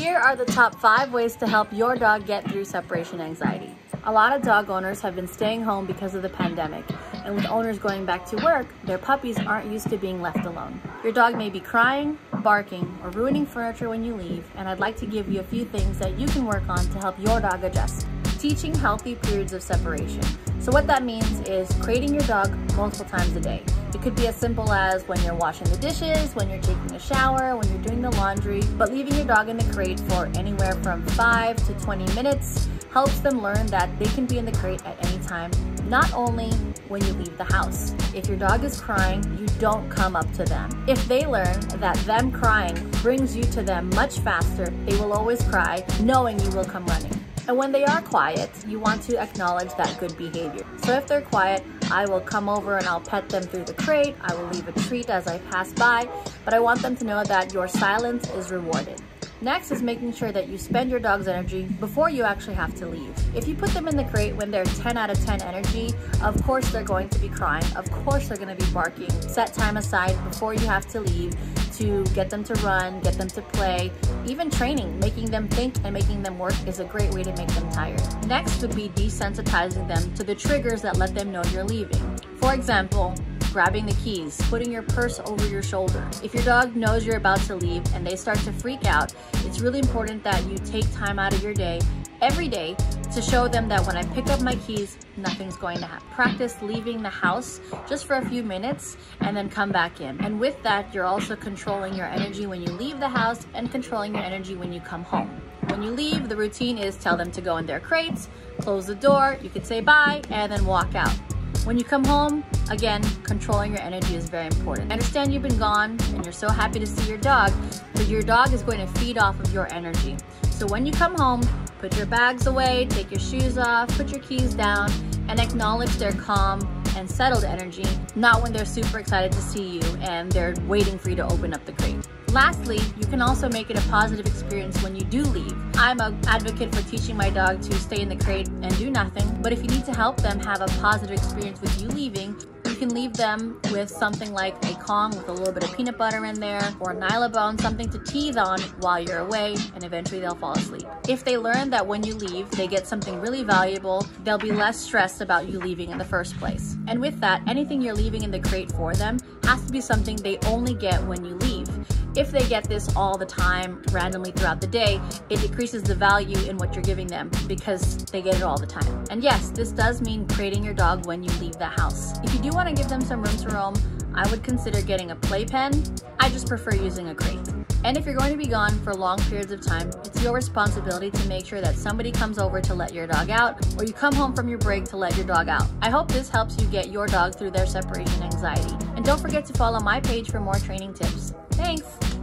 Here are the top 5 ways to help your dog get through separation anxiety. A lot of dog owners have been staying home because of the pandemic, and with owners going back to work, their puppies aren't used to being left alone. Your dog may be crying, barking, or ruining furniture when you leave, and I'd like to give you a few things that you can work on to help your dog adjust. Teaching healthy periods of separation. So what that means is crating your dog multiple times a day. It could be as simple as when you're washing the dishes, when you're taking a shower, when you're doing the laundry, but leaving your dog in the crate for anywhere from 5 to 20 minutes helps them learn that they can be in the crate at any time, not only when you leave the house. If your dog is crying, you don't come up to them. If they learn that them crying brings you to them much faster, they will always cry, knowing you will come running. And when they are quiet, you want to acknowledge that good behavior. So if they're quiet, I will come over and I'll pet them through the crate. I will leave a treat as I pass by, but I want them to know that your silence is rewarded. Next is making sure that you spend your dog's energy before you actually have to leave. If you put them in the crate when they're 10 out of 10 energy, of course they're going to be crying, of course they're going to be barking. Set time aside before you have to leave to get them to run, get them to play. Even training, making them think and making them work is a great way to make them tired. Next would be desensitizing them to the triggers that let them know you're leaving. For example, grabbing the keys, putting your purse over your shoulder. If your dog knows you're about to leave and they start to freak out, it's really important that you take time out of your day, every day, to show them that when I pick up my keys, nothing's going to happen. Practice leaving the house just for a few minutes and then come back in. And with that, you're also controlling your energy when you leave the house and controlling your energy when you come home. When you leave, the routine is tell them to go in their crates, close the door, you could say bye, and then walk out. When you come home, again, controlling your energy is very important. I understand you've been gone and you're so happy to see your dog, but your dog is going to feed off of your energy. So when you come home, put your bags away, take your shoes off, put your keys down, and acknowledge their calm and settled energy, not when they're super excited to see you and they're waiting for you to open up the crate. Lastly, you can also make it a positive experience when you do leave. I'm an advocate for teaching my dog to stay in the crate and do nothing, but if you need to help them have a positive experience with you leaving, you can leave them with something like a Kong with a little bit of peanut butter in there, or a Nylabone, something to tease on while you're away, and eventually they'll fall asleep. If they learn that when you leave, they get something really valuable, they'll be less stressed about you leaving in the first place. And with that, anything you're leaving in the crate for them has to be something they only get when you leave. If they get this all the time, randomly throughout the day, it decreases the value in what you're giving them because they get it all the time. And yes, this does mean crating your dog when you leave the house. If you do want to give them some room to roam, I would consider getting a playpen. I just prefer using a crate. And if you're going to be gone for long periods of time, it's your responsibility to make sure that somebody comes over to let your dog out, or you come home from your break to let your dog out. I hope this helps you get your dog through their separation anxiety. And don't forget to follow my page for more training tips. Thanks!